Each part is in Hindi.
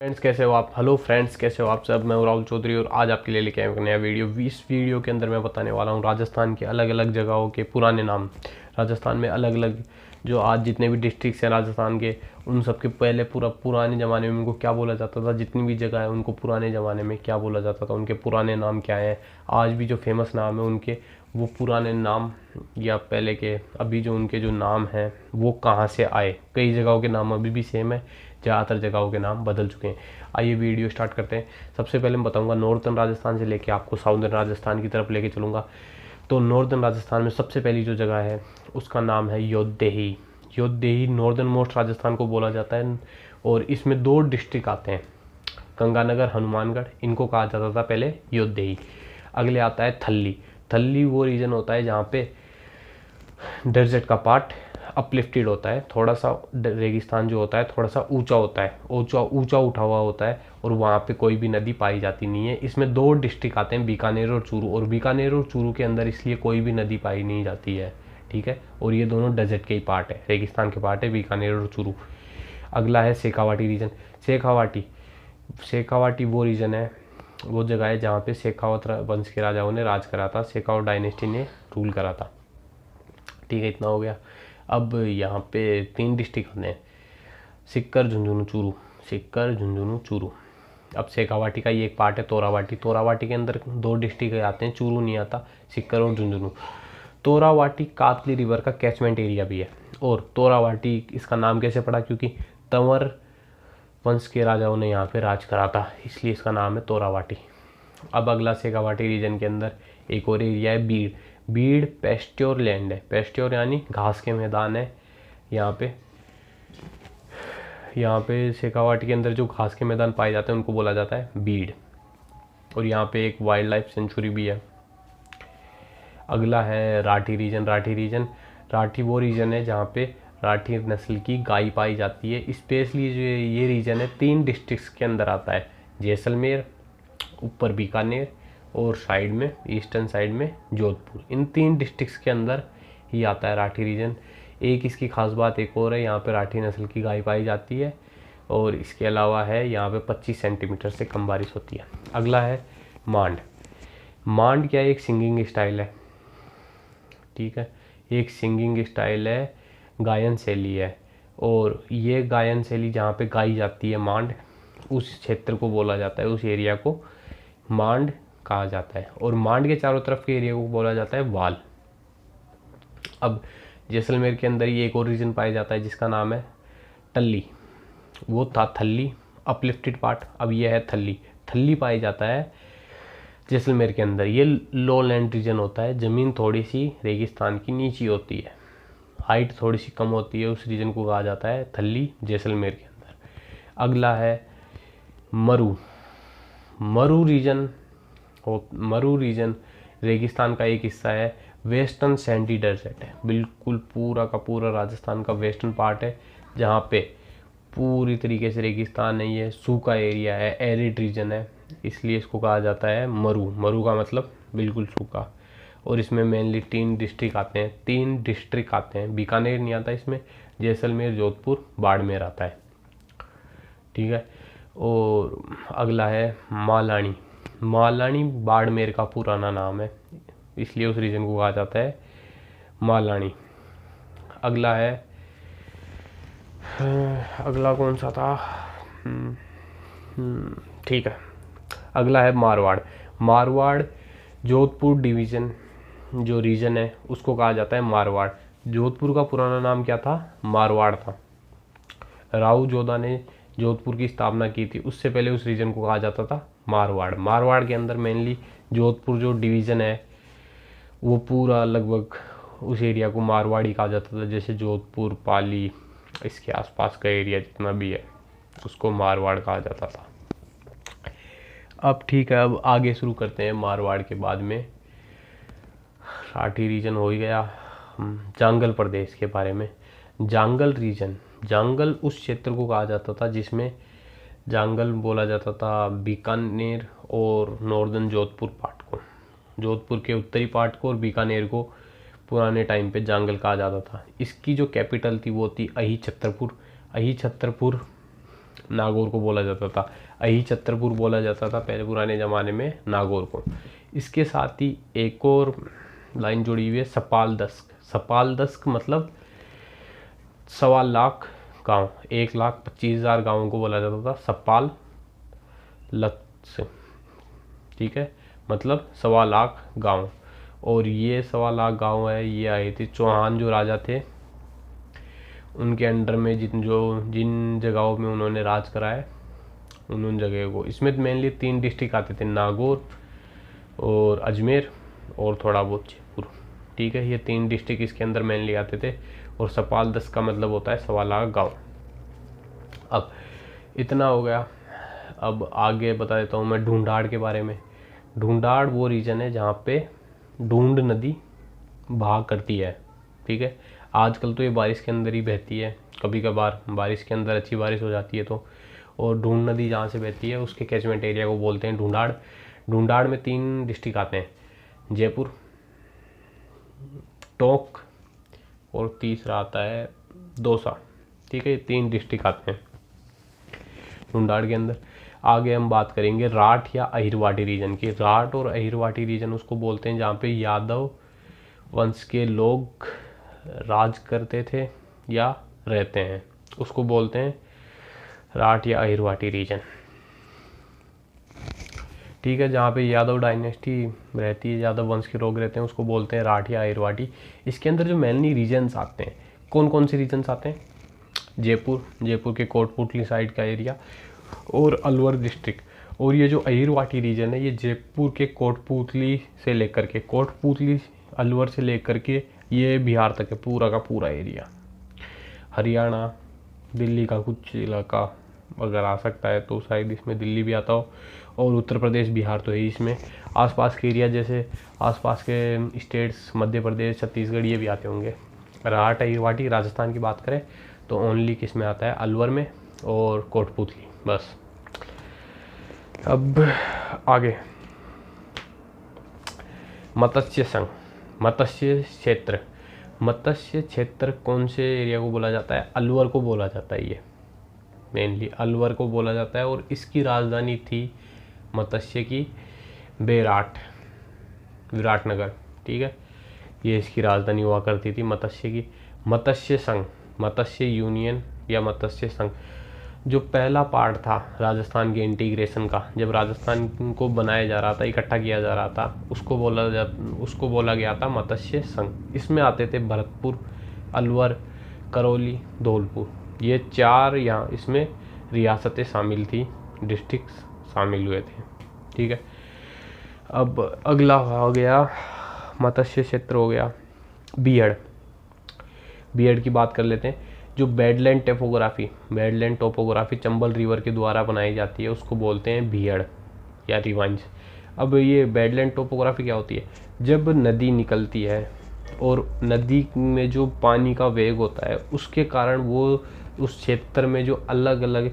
फ्रेंड्स कैसे हो आप। हेलो फ्रेंड्स कैसे हो आप सब। मैं हूं राहुल चौधरी और आज आपके लिए लेके आया हूं एक नया वीडियो। इस वीडियो के अंदर मैं बताने वाला हूं राजस्थान के अलग अलग जगहों के पुराने नाम। राजस्थान में अलग अलग जो आज जितने भी डिस्ट्रिक्ट्स हैं राजस्थान के, उन सब के पहले पुराने ज़माने में उनको क्या बोला जाता था। जितनी भी जगह है उनको पुराने ज़माने में क्या बोला जाता था, उनके पुराने नाम क्या हैं। आज भी जो फेमस नाम है उनके, वो पुराने नाम या पहले के अभी जो उनके जो नाम हैं वो कहाँ से आए। कई जगहों के नाम अभी भी सेम है, ज़्यादातर जगहों के नाम बदल चुके हैं। आइए वीडियो स्टार्ट करते हैं। सबसे पहले मैं बताऊंगा नॉर्थर्न राजस्थान से लेके आपको साउदर्न राजस्थान की तरफ लेके चलूँगा। तो नॉर्दर्न राजस्थान में सबसे पहली जो जगह है उसका नाम है योधदेही। योधदेही नॉर्दर्न मोस्ट राजस्थान को बोला जाता है और इसमें 2 डिस्ट्रिक्ट आते हैं, गंगानगर, हनुमानगढ़। इनको कहा जाता था पहले योधदेही। अगले आता है थल्ली। थल्ली वो रीजन होता है जहाँ पे डेजर्ट का पार्ट अपलिफ्टेड होता है, थोड़ा सा रेगिस्तान जो होता है थोड़ा सा ऊंचा होता है, ऊंचा उठा हुआ होता है और वहाँ पे कोई भी नदी पाई जाती नहीं है। इसमें 2 डिस्ट्रिक्ट आते हैं, बीकानेर और चूरू। और बीकानेर और चूरू के अंदर इसलिए कोई भी नदी पाई नहीं जाती है, ठीक है। और ये दोनों डेजर्ट के ही पार्ट है, रेगिस्तान के पार्ट है बीकानेर और चूरू। अगला है शेखावाटी रीजन। शेखावाटी वो रीजन है, वो जगह है जहाँ पे शेखावत वंश के राजाओं ने राज करा था, शेखावत डायनेस्टी ने रूल करा था, ठीक है। इतना हो गया। अब यहाँ पे 3 डिस्ट्रिक्ट आते हैं, सीकर, झुंझुनू, चूरू। सीकर, झुंझुनू, चूरू। अब शेखावाटी का ये एक पार्ट है तोरावाटी। तोरावाटी के अंदर 2 डिस्ट्रिक्ट आते हैं, चूरू नहीं आता, सीकर और झुंझुनू। तोरावाटी कातली रिवर का कैचमेंट एरिया भी है। और तोरावाटी इसका नाम कैसे पड़ा, क्योंकि तंवर वंश के राजाओं ने यहाँ पे राज करा था, इसलिए इसका नाम है तोरावाटी। अब अगला शेखावाटी रीजन के अंदर एक और एरिया है बीड़। बीड़ पेस्ट्योर लैंड है, पेस्ट्योर यानी घास के मैदान है। यहाँ पे शेखावाटी के अंदर जो घास के मैदान पाए जाते हैं उनको बोला जाता है बीड़। और यहाँ पे एक वाइल्ड लाइफ सेंचुरी भी है। अगला है राठी रीजन। राठी वो रीजन है जहाँ पे राठी नस्ल की गाय पाई जाती है। स्पेशली जो ये रीजन है 3 डिस्ट्रिक्ट्स के अंदर आता है, जैसलमेर, ऊपर बीकानेर और साइड में ईस्टर्न साइड में जोधपुर। इन 3 डिस्ट्रिक्ट्स के अंदर ही आता है राठी रीजन। एक इसकी खास बात एक और है, यहाँ पे राठी नस्ल की गाय पाई जाती है और इसके अलावा है यहाँ पे 25 सेंटीमीटर से कम बारिश होती है। अगला है मांड। मांड क्या है, एक सिंगिंग स्टाइल है, ठीक है। एक सिंगिंग स्टाइल है, गायन शैली है। और ये गायन शैली जहाँ पे गाई जाती है मांड, उस क्षेत्र को बोला जाता है, उस एरिया को मांड कहा जाता है। और मांड के चारों तरफ के एरिया को बोला जाता है वाल। अब जैसलमेर के अंदर ही एक और रीजन पाया जाता है जिसका नाम है टल्ली। वो था थल्ली, अपलिफ्टेड पार्ट। अब ये है थल्ली। थल्ली पाया जाता है जैसलमेर के अंदर। ये लो लैंड रीजन होता है, ज़मीन थोड़ी सी रेगिस्तान की नीची होती है, हाइट थोड़ी सी कम होती है, उस रीजन को कहा जाता है थल्ली, जैसलमेर के अंदर। अगला है मरू। मरू रीजन रेगिस्तान का एक हिस्सा है, वेस्टर्न सैंडी डेजर्ट है, बिल्कुल पूरा का पूरा राजस्थान का वेस्टर्न पार्ट है, जहाँ पे पूरी तरीके से रेगिस्तान नहीं है, सूखा एरिया है, एरिड रीजन है, इसलिए इसको कहा जाता है मरू। मरू का मतलब बिल्कुल सूखा। और इसमें मेनली 3 डिस्ट्रिक्ट आते हैं, बीकानेर नहीं आता इसमें, जैसलमेर, जोधपुर, बाड़मेर आता है, ठीक है। और अगला है मालानी। मालानी बाड़मेर का पुराना नाम है, इसलिए उस रीजन को कहा जाता है मालानी। अगला है अगला कौन सा था, ठीक है। अगला है मारवाड़। मारवाड़ जोधपुर डिवीज़न जो रीजन है उसको कहा जाता है मारवाड़। जोधपुर का पुराना नाम क्या था, मारवाड़ था। राव जोधा ने जोधपुर की स्थापना की थी, उससे पहले उस रीजन को कहा जाता था मारवाड़। मारवाड़ के अंदर मेनली जोधपुर जो डिवीज़न है वो पूरा लगभग उस एरिया को मारवाड़ी कहा जाता था। जैसे जोधपुर, पाली, इसके आसपास का एरिया जितना भी है उसको मारवाड़ कहा जाता था। अब ठीक है, अब आगे शुरू करते हैं मारवाड़ के बाद में। राठी रीजन हो ही गया। जांगल प्रदेश के बारे में। जांगल रीजन, जांगल उस क्षेत्र को कहा जाता था जिसमें जांगल बोला जाता था बीकानेर और नॉर्दर्न जोधपुर पार्ट को, जोधपुर के उत्तरी पार्ट को और बीकानेर को पुराने टाइम पे जांगल कहा जाता था। इसकी जो कैपिटल थी वो थी अही छतरपुर। अही छतरपुर नागौर को बोला जाता था। अही छतरपुर बोला जाता था पहले पुराने ज़माने में नागौर को। इसके साथ ही एक और लाइन जुड़ी हुई है सपालदस्क। सपालदस्क मतलब 1.25 लाख गाँव, 1,25,000 गाँवों को बोला जाता था सपाल लक्ष्य, ठीक है, मतलब 1.25 लाख गाँव। और ये 1.25 लाख गाँव है, ये आए थे चौहान जो राजा थे उनके अंडर में, जिन जगहों में उन्होंने राज कराया उन जगहों को। इसमें मेनली 3 डिस्ट्रिक्ट आते थे, नागौर और अजमेर और थोड़ा बहुत जयपुर, ठीक है। ये 3 डिस्ट्रिक्ट इसके अंदर मेनली आते थे। और सपालदस्क का मतलब होता है 1.25 लाख गाँव। अब इतना हो गया, अब आगे बता देता हूँ मैं ढूंढाड़ के बारे में। ढूंढाड़ वो रीजन है जहाँ पे ढूंढ नदी बहा करती है, ठीक है। आजकल तो ये बारिश के अंदर ही बहती है, कभी कभार बारिश के अंदर अच्छी बारिश हो जाती है तो। और ढूंढ नदी जहाँ से बहती है उसके कैचमेंट एरिया को बोलते हैं ढूंढाड़। ढूंढाड़ में 3 डिस्ट्रिक्ट आते हैं, जयपुर, टोंक और तीसरा आता है दौसा, ठीक है। 3 डिस्ट्रिक्ट आते हैं ढूंढाड़ के अंदर। आगे हम बात करेंगे राठ या अहिरवाटी रीजन की। राठ और अहिरवाटी रीजन उसको बोलते हैं जहाँ पे यादव वंश के लोग राज करते थे या रहते हैं, उसको बोलते हैं राठ या अहिरवाटी रीजन, ठीक है। जहाँ पे यादव डायनेस्टी रहती है, यादव वंश के लोग रहते हैं, उसको बोलते हैं राठ या अहिरवाटी। इसके अंदर जो मेनली रीजन्स आते हैं, कौन कौन से रीजन्स आते हैं? जयपुर के कोटपुतली साइड का एरिया और अलवर डिस्ट्रिक्ट। और ये जो अहिरवाटी रीजन है ये जयपुर के कोटपुतली से लेकर के, कोटपुतली अलवर से लेकर के ये बिहार तक है, पूरा का पूरा एरिया। हरियाणा, दिल्ली का कुछ इलाका अगर आ सकता है तो शायद इसमें दिल्ली भी आता हो, और उत्तर प्रदेश, बिहार तो है इसमें। आसपास के एरिया जैसे आसपास के स्टेट्स मध्य प्रदेश, छत्तीसगढ़, ये भी आते होंगे। राठ अहिरवाटी राजस्थान की बात करें तो ओनली किस में आता है? अलवर में और कोटपुतली, बस। अब आगे मत्स्य संघ, मत्स्य क्षेत्र। मत्स्य क्षेत्र कौन से एरिया को बोला जाता है? अलवर को बोला जाता है, ये मेनली अलवर को बोला जाता है। और इसकी राजधानी थी मत्स्य की विराटनगर, ठीक है। ये इसकी राजधानी हुआ करती थी मत्स्य की। मत्स्य संघ, मत्स्य यूनियन या मत्स्य संघ, जो पहला पार्ट था राजस्थान के इंटीग्रेशन का, जब राजस्थान को बनाया जा रहा था, इकट्ठा किया जा रहा था, उसको बोला गया था मत्स्य संघ। इसमें आते थे भरतपुर, अलवर, करौली, धौलपुर, ये 4 यहाँ इसमें रियासतें शामिल थी, डिस्ट्रिक्ट शामिल हुए थे, ठीक है। अब अगला हो गया मत्स्य क्षेत्र, हो गया बीहड़। बीहड़ की बात कर लेते हैं। जो बेडलैंड टोपोग्राफी चंबल रिवर के द्वारा बनाई जाती है उसको बोलते हैं बीहड़ या रिवांज। अब ये बेडलैंड टोपोग्राफी क्या होती है? जब नदी निकलती है और नदी में जो पानी का वेग होता है उसके कारण वो उस क्षेत्र में जो अलग अलग,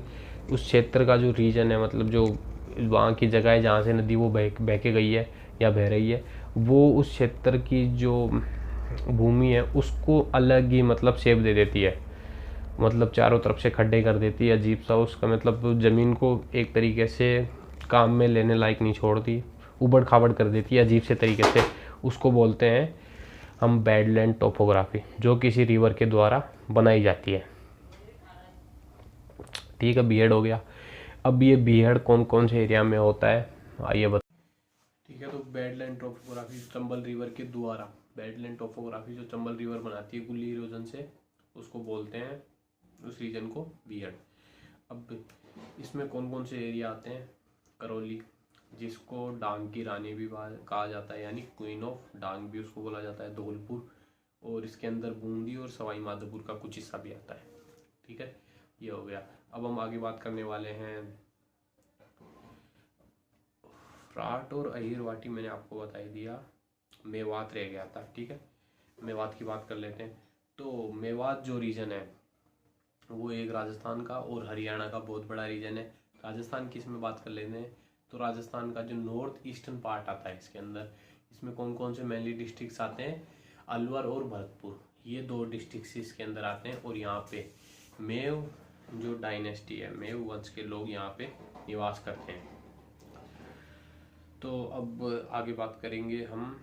उस क्षेत्र का जो रीजन है, मतलब जो वहाँ की जगह है जहाँ से नदी वो बह के गई है या बह रही है, वो उस क्षेत्र की जो भूमि है उसको अलग ही मतलब शेप दे देती है, मतलब चारों तरफ से खड्डे कर देती है, अजीब सा उसका मतलब ज़मीन को एक तरीके से काम में लेने लायक नहीं छोड़ती, उबड़ खाबड़ कर देती है अजीब से तरीके से। उसको बोलते हैं हम बेडलैंड टोपोग्राफी, जो किसी रिवर के द्वारा बनाई जाती है, ठीक है। बीहड़ हो गया। अब ये बीहड़ कौन कौन से एरिया में होता है आइए बता, ठीक है। तो बेडलैंड टोपोग्राफी चंबल रिवर के द्वारा, बेडलैंड टोपोग्राफी जो चंबल रिवर बनाती है गुल्ली इरोजन से, उसको बोलते हैं उस रीजन को बीहड़। अब इसमें कौन कौन से एरिया आते हैं? करौली, जिसको डांग की रानी भी कहा जाता है, यानी क्वीन ऑफ डांग भी उसको बोला जाता है। धौलपुर, और इसके अंदर बूंदी और सवाई माधोपुर का कुछ हिस्सा भी आता है, ठीक है। ये हो गया। अब हम आगे बात करने वाले हैं राठ और अहिरवाटी, मैंने आपको बता ही दिया। मेवात रह गया था, ठीक है। मेवात की बात कर लेते हैं। तो मेवात जो रीजन है वो एक राजस्थान का और हरियाणा का बहुत बड़ा रीजन है। राजस्थान की इसमें बात कर लेते हैं तो राजस्थान का जो नॉर्थ ईस्टर्न पार्ट आता है इसके अंदर, इसमें कौन कौन से मेनली डिस्ट्रिक्ट्स आते हैं? अलवर और भरतपुर, ये 2 डिस्ट्रिक्ट्स इसके अंदर आते हैं। और यहाँ पे मेव जो डायनेस्टी है, मेव वंश के लोग यहाँ पे निवास करते हैं। तो अब आगे बात करेंगे हम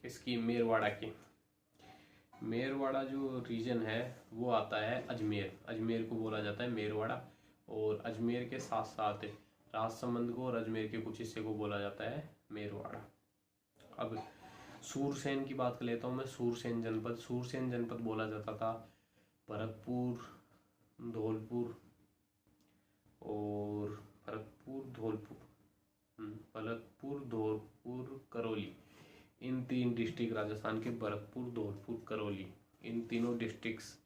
इसकी मेरवाड़ा की। मेरवाड़ा जो रीजन है वो आता है अजमेर, अजमेर को बोला जाता है मेरवाड़ा। और अजमेर के साथ साथ राजसमंद को और अजमेर के कुछ हिस्से को बोला जाता है मेरवाड़ा। अब सूरसेन की बात कर लेता हूँ मैं। सूरसेन जनपद बोला जाता था भरतपुर, धौलपुर और भरतपुर, धौलपुर, करौली, इन 3 डिस्ट्रिक्ट राजस्थान के, भरतपुर, धौलपुर, करौली, इन तीनों डिस्ट्रिक्ट्स।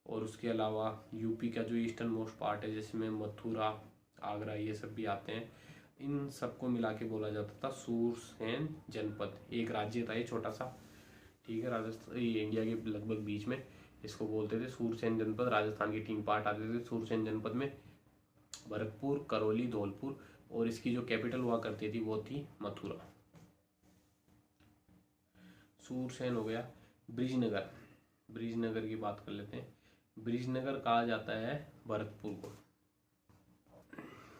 और उसके अलावा यूपी का जो ईस्टर्न मोस्ट पार्ट है जिसमें मथुरा, आगरा, ये सब भी आते हैं, इन सबको मिला के बोला जाता था सूरसेन जनपद। एक राज्य था ये छोटा सा, ठीक है, राजस्थान इंडिया के लगभग बीच में, इसको बोलते थे सूरसेन जनपद। राजस्थान के 3 पार्ट आते थे सूरसेन जनपद में, भरतपुर, करौली, धौलपुर, और इसकी जो कैपिटल हुआ करती थी वो थी मथुरा। सूरसेन हो गया। ब्रिजनगर की बात कर लेते हैं। ब्रिजनगर कहा जाता है भरतपुर को,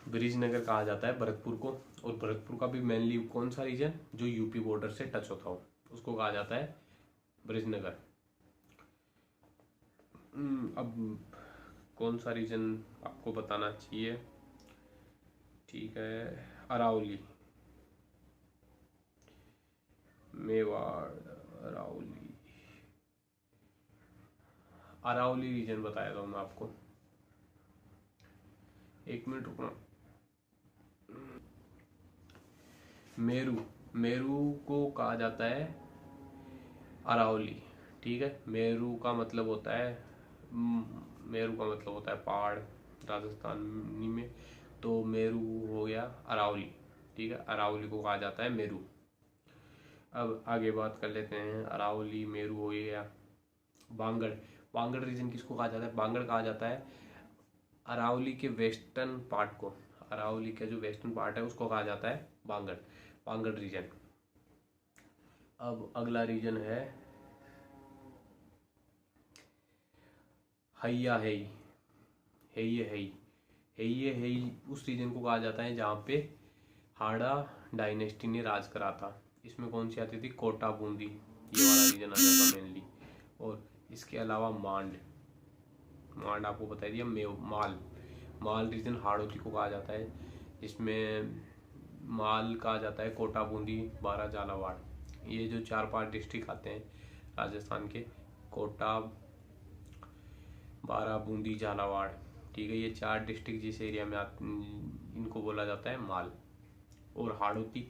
ब्रिजनगर कहा जाता है भरतपुर को। और भरतपुर का भी मेनली कौन सा रीजन जो यूपी बॉर्डर से टच होता हो उसको कहा जाता है ब्रिजनगर। अब कौन सा रीजन आपको बताना चाहिए, ठीक है, अरावली, मेवाड़, अरावली रीजन बताया था मैं आपको। एक मिनट रुकना। मेरू को कहा जाता है अरावली, ठीक है। मेरू का मतलब होता है पहाड़ राजस्थानी में, तो मेरू हो गया अरावली, ठीक है, अरावली को कहा जाता है मेरू। अब आगे बात कर लेते हैं, अरावली, मेरू हो गया। बांगड़ रीजन किसको कहा जाता है? बांगड़ कहा जाता है अरावली के वेस्टर्न पार्ट को, अरावली का जो वेस्टर्न पार्ट है उसको कहा जाता है बांगड़ रीजन। अब अगला रीजन है हैया हेई, उस रीजन को कहा जाता है जहाँ पे हाड़ा डायनेस्टी ने राज करा था। इसमें कौन सी आती थी? कोटा, बूंदी, ये वाला रीजन आ जाता मेनली। और इसके अलावा मांड आपको बता दिया। माल रीजन हाड़ौती को कहा जाता है, जिसमें माल कहा जाता है कोटा, बूंदी, बारा, झालावाड़, ये जो 4-5 डिस्ट्रिक्ट आते हैं राजस्थान के, कोटा, बारा, बूंदी, झालावाड़, ठीक है, ये 4 डिस्ट्रिक्ट जिस एरिया में इनको बोला जाता है माल। और हाड़ौती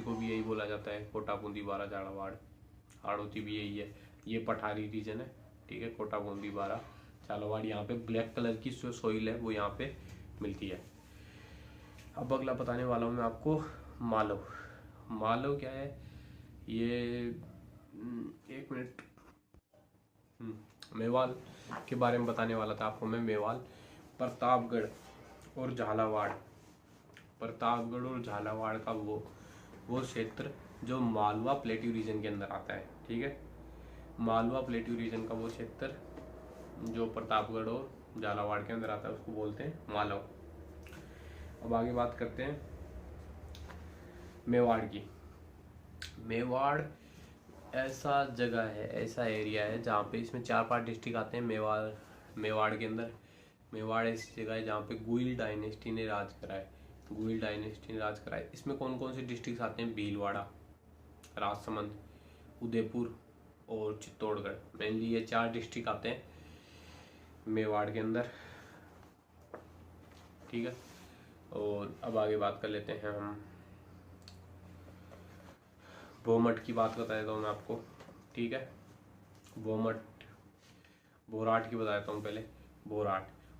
को भी यही बोला जाता है, कोटा, बूंदी, बारा, झालावाड़, हाड़ौती भी यही है। ये पठारी रीजन है, ठीक है, कोटा, बूंदी, बारा, झालावाड़। यहाँ पे ब्लैक कलर की जो सोइल है वो यहाँ पे मिलती है। अब अगला बताने वाला हूँ मैं आपको मालव क्या है ये, एक मिनट, मेवाल के बारे में बताने वाला था आपको मैं। मेवाल, प्रतापगढ़ और झालावाड़ का वो क्षेत्र जो मालवा प्लेट्यू रीजन के अंदर आता है, ठीक है, मालवा प्लेट्यू रीजन का वो क्षेत्र जो प्रतापगढ़ और झालावाड़ के अंदर आता है उसको बोलते हैं मालव। अब आगे बात करते हैं मेवाड़ की। मेवाड़ ऐसा जगह है, ऐसा एरिया है जहाँ पे इसमें 4-5 डिस्ट्रिक्ट आते हैं मेवाड़ के अंदर। मेवाड़ ऐसी जगह है जहाँ पे गुइल डायनेस्टी ने राज करा है। इसमें कौन कौन से डिस्ट्रिक्ट आते हैं? भीलवाड़ा, राजसमंद, उदयपुर और चित्तौड़गढ़, मेनली ये 4 डिस्ट्रिक्ट आते हैं मेवाड़ के अंदर, ठीक है। और अब आगे बात कर लेते हैं हम भोमट की बात बता देता हूँ मैं आपको, ठीक है। भोराट की बता देता हूँ पहले।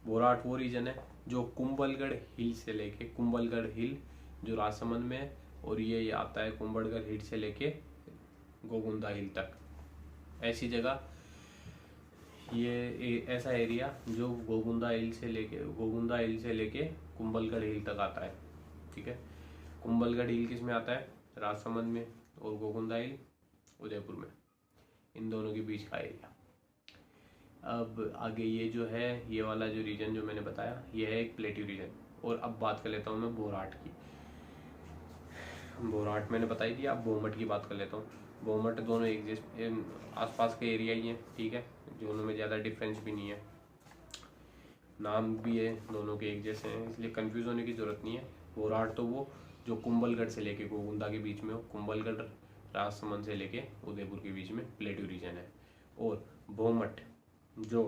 भोराट वो रीजन है जो कुंभलगढ़ हिल जो राजसमंद में है, और ये आता है कुंभलगढ़ हिल से लेके गोगुंदा हिल तक। ऐसी जगह, ये ऐसा एरिया जो गोगुंदा हिल से लेके कुंभलगढ़ हिल तक आता है, ठीक है। कुंभलगढ़ हिल किस में आता है? राजसमंद में, और गोगुंदा हिल उदयपुर में, इन दोनों के बीच का एरिया। अब आगे ये जो है, ये वाला जो रीजन जो मैंने बताया, ये है एक प्लेट्यू रीजन। और अब बात कर लेता हूँ मैं बोराट की। बोराट मैंने बताई थी, अब बोमट की बात कर लेता हूँ। बोमट दोनों एक जैसे आसपास के एरिया ही हैं, ठीक है, दोनों में ज़्यादा डिफरेंस भी नहीं है, नाम भी है दोनों के एक जैसे हैं, इसलिए कंफ्यूज होने की ज़रूरत नहीं है। बोराट तो वो जो कुंभलगढ़ से लेके गोविंदा के बीच में हो, कुंभलगढ़ राजसमंद से लेके उदयपुर के बीच में प्लेट्यू रीजन है। और बोमट जो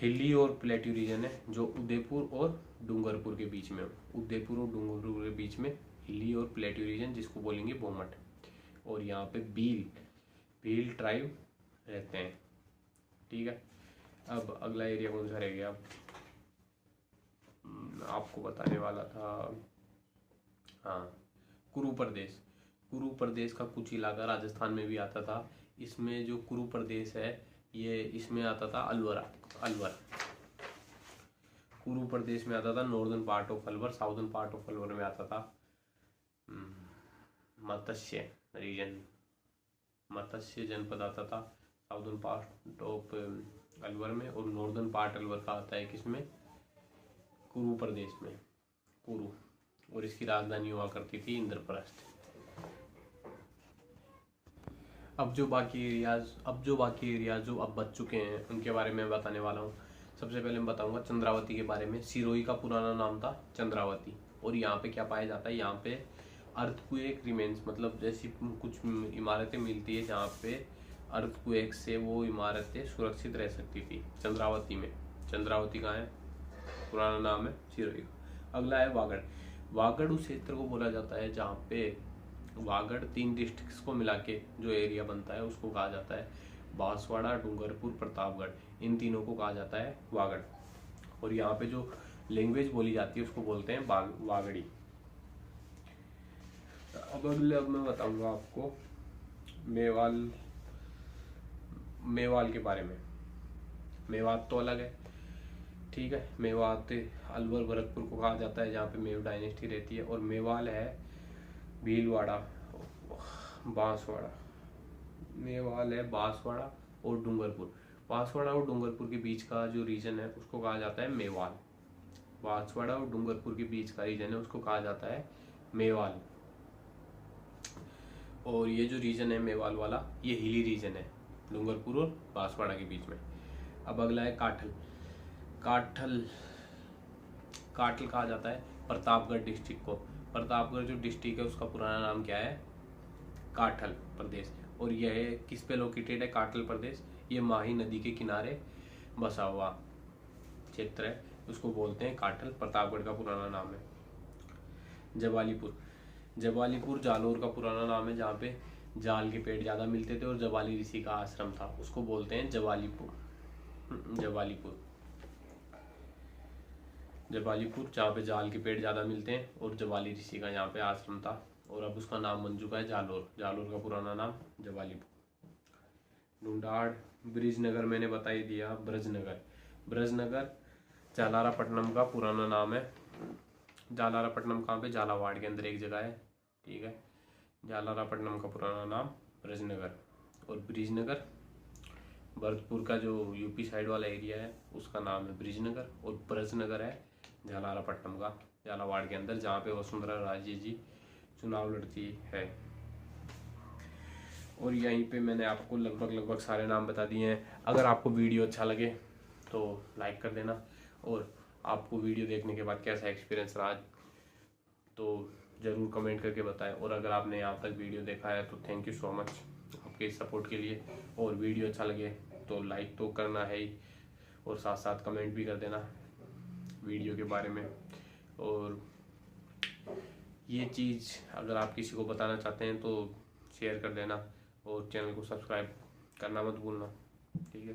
हिली और प्लेट्यू रीजन है, जो उदयपुर और डूंगरपुर के बीच में हो, उदयपुर और डूंगरपुर के बीच में हिली और प्लेट्यू रीजन, जिसको बोलेंगे बोमट। और यहाँ पे भील ट्राइब रहते हैं, ठीक है। अब अगला एरिया कौन सा रह गया, आपको बताने वाला था, हाँ, कुरु प्रदेश। कुरु प्रदेश का कुछ इलाका राजस्थान में भी आता था। इसमें जो कुरु प्रदेश है, ये इसमें आता था अलवर। कुरु प्रदेश में आता था northern part of Alwar, southern part of Alwar में आता था मत्स्य रीजन, मत्स्य जनपद आता था साउदर्न पार्ट ऑफ अलवर में। और नॉर्दर्न पार्ट अलवर का आता है किसमें, कुरु प्रदेश में, कुरु। और इसकी राजधानी हुआ करती थी इंद्रप्रस्थ। अब जो बाकी एरियाज जो अब बच चुके हैं, उनके बारे में बताने वाला हूँ। सबसे पहले मैं बताऊंगा चंद्रावती के बारे में। सिरोही का पुराना नाम था चंद्रावती। और यहाँ पे क्या पाया जाता है, यहाँ पे अर्थक्वेक रिमेन्स, मतलब जैसी कुछ इमारतें मिलती है जहाँ पे अर्थक्वेक से वो इमारतें सुरक्षित रह सकती थी चंद्रावती में। चंद्रावती कहाँ है, पुराना नाम है सिरोही। अगला है वागड़। वागड़ उस क्षेत्र को बोला जाता है जहाँ पे वागड़ 3 डिस्ट्रिक्ट्स को मिला के जो एरिया बनता है उसको कहा जाता है बांसवाड़ा, डूंगरपुर, प्रतापगढ़। इन तीनों को कहा जाता है वागड़। और यहाँ पे जो लैंग्वेज बोली जाती है उसको बोलते हैं वागड़ी। अब मैं बताऊंगा आपको मेवाल के बारे में। मेवात तो अलग है, ठीक है। मेवात अलवर भरतपुर को कहा जाता है जहाँ पे मेव डायनेस्टी रहती है। और मेवाल है भीलवाड़ा, बांसवाड़ा। मेवाल है बांसवाड़ा और डूंगरपुर। बांसवाड़ा और डूंगरपुर के बीच का जो रीजन है उसको कहा जाता है मेवाल। बांसवाड़ा और डूंगरपुर के बीच का रीजन है उसको कहा जाता है मेवाल। और ये जो रीजन है मेवाल वाला, ये हिली रीजन है डूंगरपुर और बांसवाड़ा के बीच में। अब अगला है काठल। काठल कहा जाता है प्रतापगढ़ डिस्ट्रिक्ट को। प्रतापगढ़ जो डिस्ट्रिक्ट है उसका पुराना नाम क्या है, काठल प्रदेश। और यह किस पे लोकेटेड है काठल प्रदेश, ये माही नदी के किनारे बसा हुआ क्षेत्र है, उसको बोलते हैं काठल। प्रतापगढ़ का पुराना नाम है। जवालीपुर जालोर का पुराना नाम है, जहाँ पे जाल के पेड़ ज़्यादा मिलते थे और जवाली ऋषि का आश्रम था, उसको बोलते हैं जवालीपुर। जवालीपुर जहाँ पे जाल के पेड़ ज़्यादा मिलते हैं और जवाली ऋषि का यहाँ पे आश्रम था। और अब उसका नाम बन चुका है जालोर का पुराना नाम जवालीपुर। ढूंढाड़, ब्रिजनगर मैंने बता ही दिया। ब्रजनगर जालारापट्टनम का पुराना नाम है। जालारापट्टनम कहाँ पे, झालावाड़ के अंदर एक जगह है, ठीक है। जालारापट्टनम का पुराना नाम ब्रजनगर। और ब्रिजनगर भरतपुर का जो यूपी साइड वाला एरिया है उसका नाम है ब्रिजनगर। और ब्रजनगर है झालारापट्टनम का, झालावाड़ के अंदर, जहाँ पे वसुंधरा राजे जी चुनाव लड़ती है। और यहीं पे मैंने आपको लगभग सारे नाम बता दिए हैं। अगर आपको वीडियो अच्छा लगे तो लाइक कर देना, और आपको वीडियो देखने के बाद कैसा एक्सपीरियंस रहा तो ज़रूर कमेंट करके बताएं। और अगर आपने यहाँ तक वीडियो देखा है तो थैंक यू सो मच आपके सपोर्ट के लिए। और वीडियो अच्छा लगे तो लाइक तो करना है ही, और साथ साथ कमेंट भी कर देना वीडियो के बारे में। और ये चीज़ अगर आप किसी को बताना चाहते हैं तो शेयर कर देना, और चैनल को सब्सक्राइब करना मत भूलना, ठीक है।